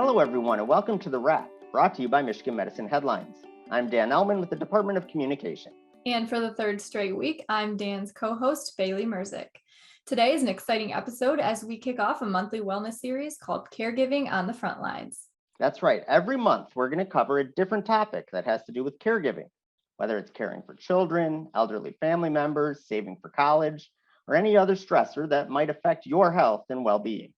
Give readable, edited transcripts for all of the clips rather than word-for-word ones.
Hello, everyone, and welcome to The Wrap, brought to you by Michigan Medicine Headlines. I'm Dan Ellman with the Department of Communication. And for the third straight week, I'm Dan's co-host, Bailey Merzick. Today is an exciting episode as we kick off a monthly wellness series called Caregiving on the Frontlines. That's right. Every month, we're going to cover a different topic that has to do with caregiving, whether it's caring for children, elderly family members, saving for college, or any other stressor that might affect your health and well-being.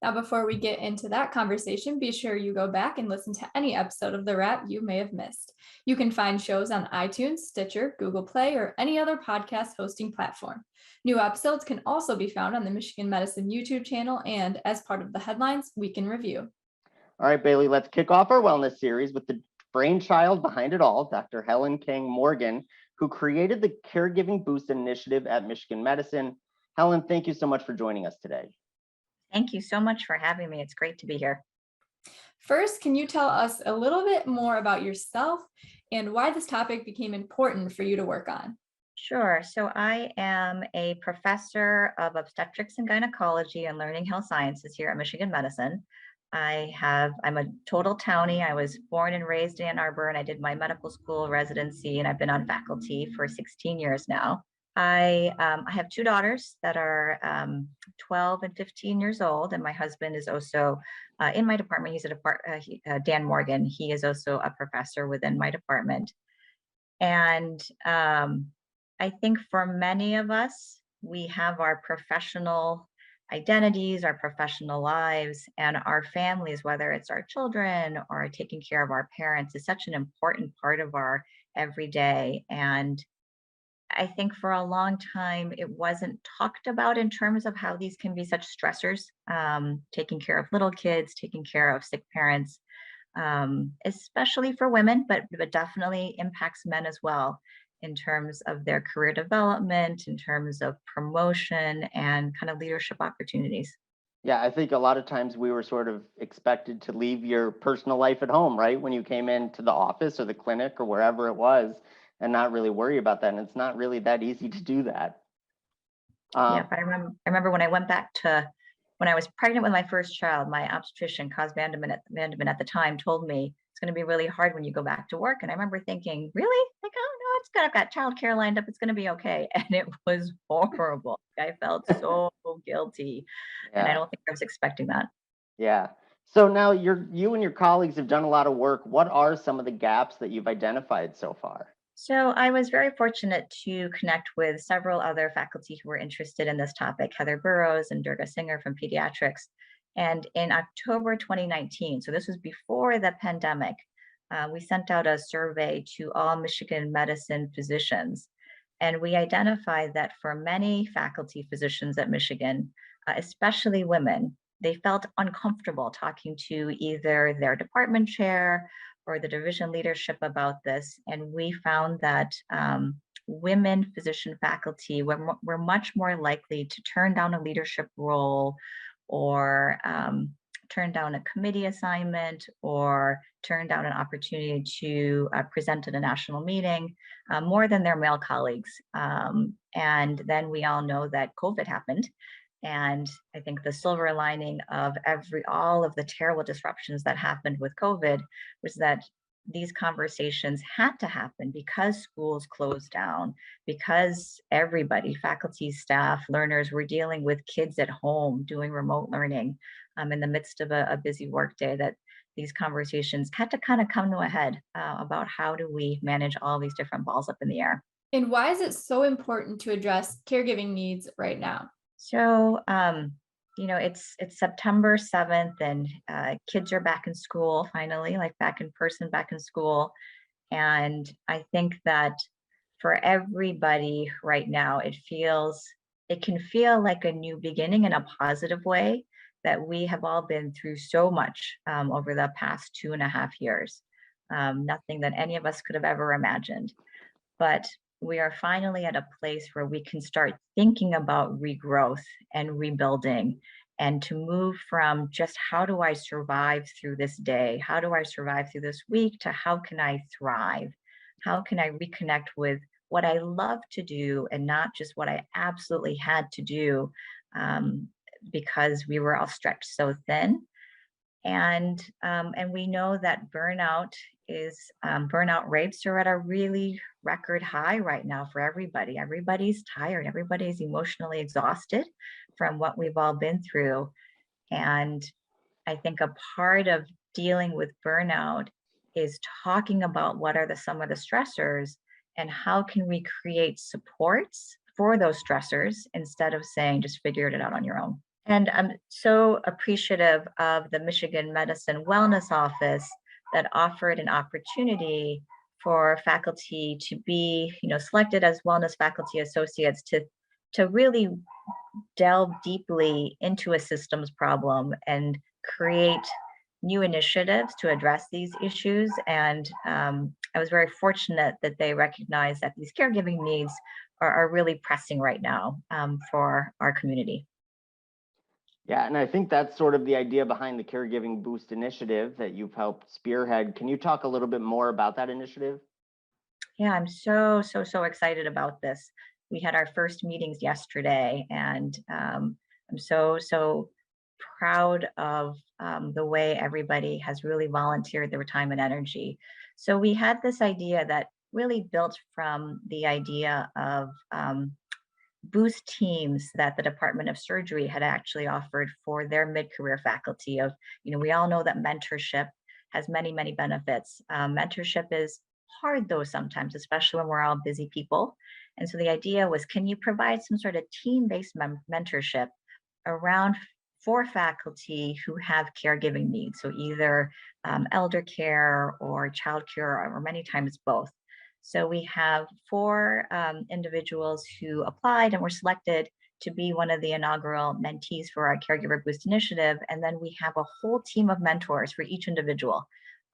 Now, before we get into that conversation, be sure you go back and listen to any episode of The Wrap you may have missed. You can find shows on iTunes, Stitcher, Google Play, or any other podcast hosting platform. New episodes can also be found on the Michigan Medicine YouTube channel and as part of the Headlines Week in Review. All right, Bailey, let's kick off our wellness series with the brainchild behind it all, Dr. Helen Morgan, who created the Caregiving Boost initiative at Michigan Medicine. Helen, thank you so much for joining us today. Thank you so much for having me. It's great to be here. First, can you tell us a little bit more about yourself and why this topic became important for you to work on? Sure. So I am a professor of obstetrics and gynecology and learning health sciences here at Michigan Medicine. I'm a total townie. I was born and raised in Ann Arbor, and I did my medical school residency, and I've been on faculty for 16 years now. I have two daughters that are 12 and 15 years old, and my husband is also in my department. He's Dan Morgan. He is also a professor within my department. And I think for many of us, we have our professional identities, our professional lives, and our families, whether it's our children or taking care of our parents, is such an important part of our everyday. And I think for a long time, it wasn't talked about in terms of how these can be such stressors, taking care of little kids, taking care of sick parents, especially for women, but definitely impacts men as well in terms of their career development, in terms of promotion and kind of leadership opportunities. Yeah, I think a lot of times we were sort of expected to leave your personal life at home, right? When you came into the office or the clinic or wherever it was, and not really worry about that. And it's not really that easy to do that. Yeah, I remember when I went back to when I was pregnant with my first child, my obstetrician, Cos Vandeman at the time, told me it's going to be really hard when you go back to work. And I remember thinking, really? Like, oh no, it's good. I've got childcare lined up. It's going to be okay. And it was horrible. I felt so guilty. Yeah. And I don't think I was expecting that. Yeah. So now you and your colleagues have done a lot of work. What are some of the gaps that you've identified so far? So I was very fortunate to connect with several other faculty who were interested in this topic, Heather Burrows and Durga Singer from pediatrics. And in October 2019, so this was before the pandemic, we sent out a survey to all Michigan medicine physicians. And we identified that for many faculty physicians at Michigan, especially women, they felt uncomfortable talking to either their department chair or the division leadership about this. And we found that women physician faculty were much more likely to turn down a leadership role or turn down a committee assignment or turn down an opportunity to present at a national meeting more than their male colleagues. And then we all know that COVID happened. And I think the silver lining of all of the terrible disruptions that happened with COVID was that these conversations had to happen because schools closed down, because everybody, faculty, staff, learners, were dealing with kids at home doing remote learning in the midst of a busy workday, that these conversations had to kind of come to a head about how do we manage all these different balls up in the air. And why is it so important to address caregiving needs right now? So, it's September 7th and kids are back in school finally, like back in person, back in school. And I think that for everybody right now, it can feel like a new beginning in a positive way, that we have all been through so much over the past 2.5 years. Nothing that any of us could have ever imagined. But we are finally at a place where we can start thinking about regrowth and rebuilding, and to move from just how do I survive through this day? How do I survive through this week to how can I thrive? How can I reconnect with what I love to do and not just what I absolutely had to do because we were all stretched so thin? And we know that burnout rates are at a really record high right now for everybody. Everybody's tired. Everybody's emotionally exhausted from what we've all been through. And I think a part of dealing with burnout is talking about what are some of the stressors and how can we create supports for those stressors instead of saying just figure it out on your own. And I'm so appreciative of the Michigan Medicine Wellness Office that offered an opportunity for faculty to be, selected as wellness faculty associates to really delve deeply into a systems problem and create new initiatives to address these issues. And I was very fortunate that they recognize that these caregiving needs are really pressing right now for our community. Yeah, and I think that's sort of the idea behind the Caregiving Boost initiative that you've helped spearhead. Can you talk a little bit more about that initiative? Yeah, I'm so excited about this. We had our first meetings yesterday, and I'm so proud of the way everybody has really volunteered their time and energy. So we had this idea that really built from the idea of boost teams that the Department of Surgery had actually offered for their mid-career faculty of, we all know that mentorship has many benefits. Mentorship is hard though sometimes, especially when we're all busy people. And so the idea was, can you provide some sort of team-based mentorship around for faculty who have caregiving needs? So either elder care or childcare, or many times both. So we have 4 individuals who applied and were selected to be one of the inaugural mentees for our Caregiver Boost initiative. And then we have a whole team of mentors for each individual.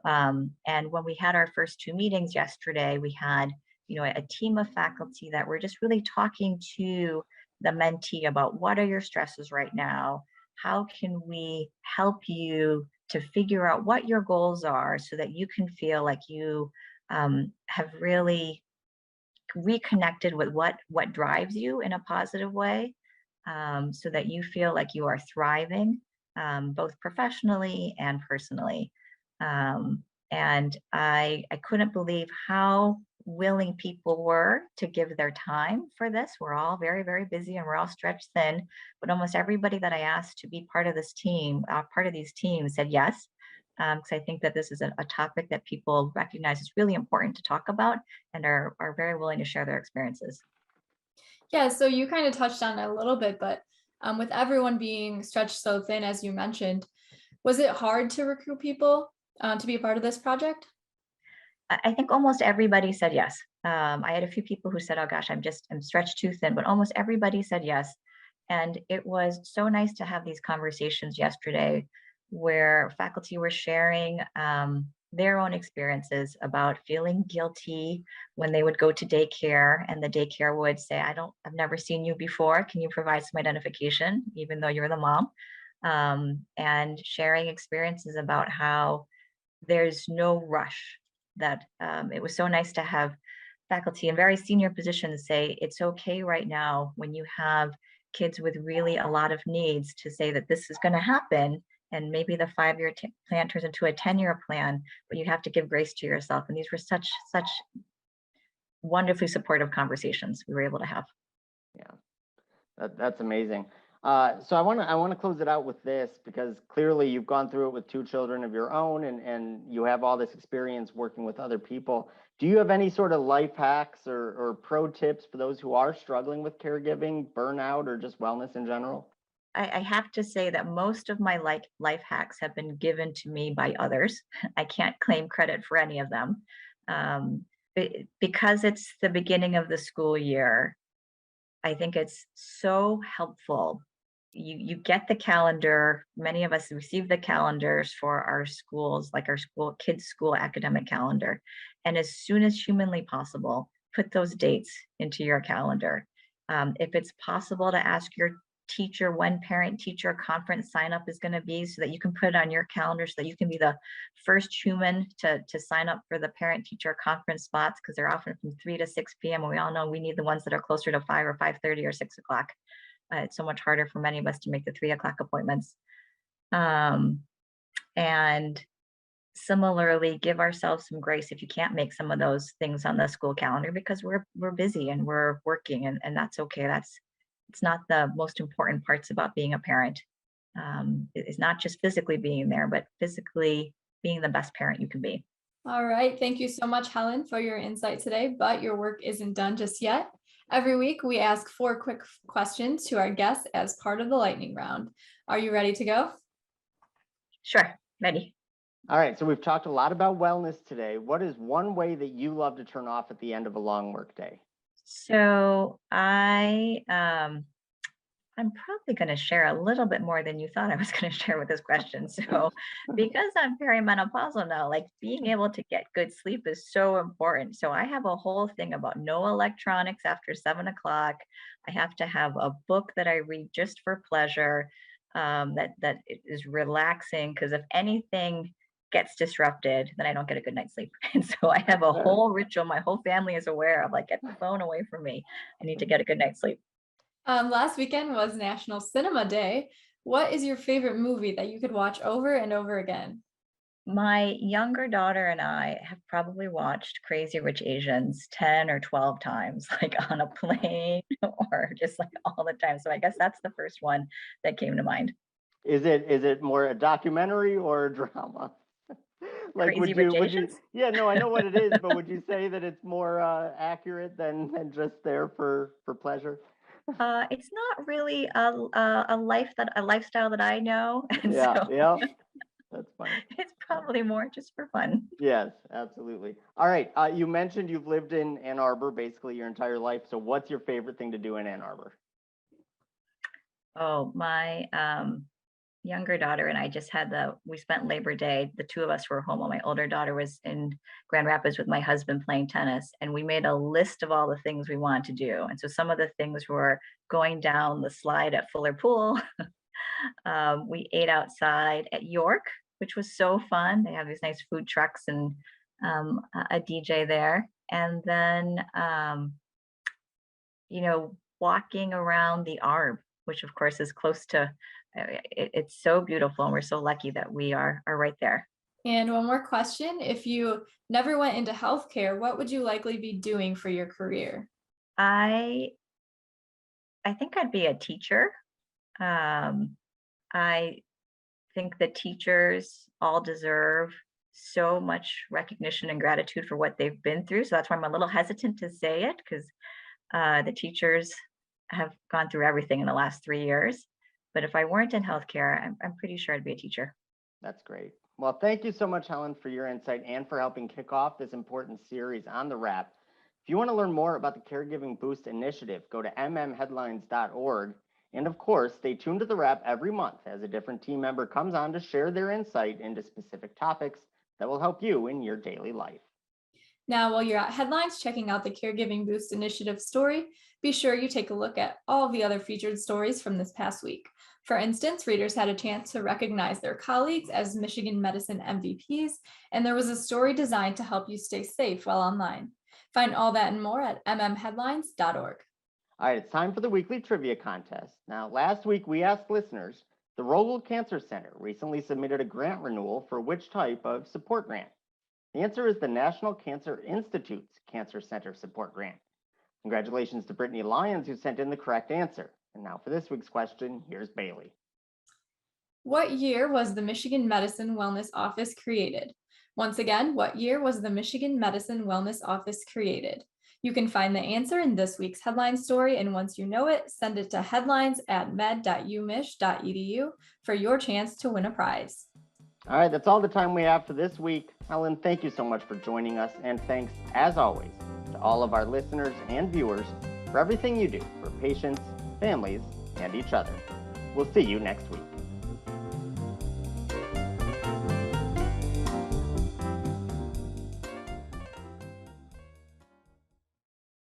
And when we had our first 2 meetings yesterday, we had, a team of faculty that were just really talking to the mentee about what are your stresses right now? How can we help you to figure out what your goals are so that you can feel like you have really reconnected with what drives you in a positive way, so that you feel like you are thriving, both professionally and personally. And I couldn't believe how willing people were to give their time for this. We're all very busy and we're all stretched thin, but almost everybody that I asked to be part of this team, part of these teams, said yes. Because I think that this is a topic that people recognize is really important to talk about and are very willing to share their experiences. Yeah, so you kind of touched on it a little bit, but with everyone being stretched so thin, as you mentioned, was it hard to recruit people to be a part of this project? I think almost everybody said yes. I had a few people who said, "Oh gosh, I'm stretched too thin," but almost everybody said yes. And it was so nice to have these conversations yesterday where faculty were sharing their own experiences about feeling guilty when they would go to daycare and the daycare would say, I've never seen you before. Can you provide some identification, even though you're the mom? And sharing experiences about how there's no rush, that it was so nice to have faculty in very senior positions say it's okay right now when you have kids with really a lot of needs to say that this is going to happen, and maybe the 5-year plan turns into a 10-year plan, but you have to give grace to yourself. And these were such wonderfully supportive conversations we were able to have. Yeah, that's amazing. So I want to close it out with this, because clearly you've gone through it with 2 children of your own, and you have all this experience working with other people. Do you have any sort of life hacks or pro tips for those who are struggling with caregiving, burnout, or just wellness in general? I have to say that most of my life hacks have been given to me by others. I can't claim credit for any of them. Because it's the beginning of the school year, I think it's so helpful. You get the calendar. Many of us receive the calendars for our schools, like our kids' school academic calendar. And as soon as humanly possible, put those dates into your calendar. If it's possible to ask your teacher when parent-teacher conference sign up is going to be, so that you can put it on your calendar, so that you can be the first human to sign up for the parent-teacher conference spots, because they're often from 3 to 6 p.m. and we all know we need the ones that are closer to 5 or 5:30 or 6 o'clock. It's so much harder for many of us to make the 3 o'clock appointments. And similarly, give ourselves some grace if you can't make some of those things on the school calendar because we're busy and we're working, and that's okay. It's not the most important parts about being a parent. It's not just physically being there, but physically being the best parent you can be. All right. Thank you so much, Helen, for your insight today, but your work isn't done just yet. Every week, we ask 4 quick questions to our guests as part of the lightning round. Are you ready to go? Sure, ready. All right, so we've talked a lot about wellness today. What is one way that you love to turn off at the end of a long work day? So I'm probably going to share a little bit more than you thought I was going to share with this question. So, because I'm perimenopausal now, like being able to get good sleep is so important. So, I have a whole thing about no electronics after 7 o'clock. I have to have a book that I read just for pleasure, that is relaxing. Because if anything gets disrupted, then I don't get a good night's sleep. And so, I have a whole ritual. My whole family is aware of, like, get the phone away from me. I need to get a good night's sleep. Last weekend was National Cinema Day. What is your favorite movie that you could watch over and over again? My younger daughter and I have probably watched Crazy Rich Asians 10 or 12 times, like on a plane or just like all the time. So I guess that's the first one that came to mind. Is it more a documentary or a drama? Like, Crazy Rich would you? Asians? Yeah, no, I know what it is, but would you say that it's more accurate than just there for pleasure? It's not really a lifestyle that I know, and Yeah, so yeah, that's funny. it's probably more just for fun. Yes, absolutely. All right, you mentioned you've lived in Ann Arbor basically your entire life. So, what's your favorite thing to do in Ann Arbor? Oh, my younger daughter and I just we spent Labor Day, the two of us were home while my older daughter was in Grand Rapids with my husband playing tennis. And we made a list of all the things we wanted to do. And so some of the things were going down the slide at Fuller Pool. We ate outside at York, which was so fun. They have these nice food trucks and a DJ there. And then, walking around the Arb, which of course is close to, it's so beautiful. And we're so lucky that we are right there. And one more question. If you never went into healthcare, what would you likely be doing for your career? I think I'd be a teacher. Um, I think the teachers all deserve so much recognition and gratitude for what they've been through. So that's why I'm a little hesitant to say it, because the teachers have gone through everything in the last 3 years. But if I weren't in healthcare, I'm pretty sure I'd be a teacher. That's great. Well, thank you so much, Helen, for your insight and for helping kick off this important series on the wrap. If you want to learn more about the Caregiving Boost initiative, go to mmheadlines.org. And of course, stay tuned to the wrap every month as a different team member comes on to share their insight into specific topics that will help you in your daily life. Now, while you're at Headlines checking out the Caregiving Boost Initiative story, be sure you take a look at all the other featured stories from this past week. For instance, readers had a chance to recognize their colleagues as Michigan Medicine MVPs, and there was a story designed to help you stay safe while online. Find all that and more at mmheadlines.org. All right, it's time for the weekly trivia contest. Now, last week we asked listeners, the Rogel Cancer Center recently submitted a grant renewal for which type of support grant? The answer is the National Cancer Institute's Cancer Center Support Grant. Congratulations to Brittany Lyons, who sent in the correct answer. And now for this week's question, here's Bailey. What year was the Michigan Medicine Wellness Office created? Once again, what year was the Michigan Medicine Wellness Office created? You can find the answer in this week's headline story, and once you know it, send it to headlines@med.umich.edu for your chance to win a prize. All right, that's all the time we have for this week. Helen, thank you so much for joining us, and thanks, as always, to all of our listeners and viewers for everything you do for patients, families, and each other. We'll see you next week.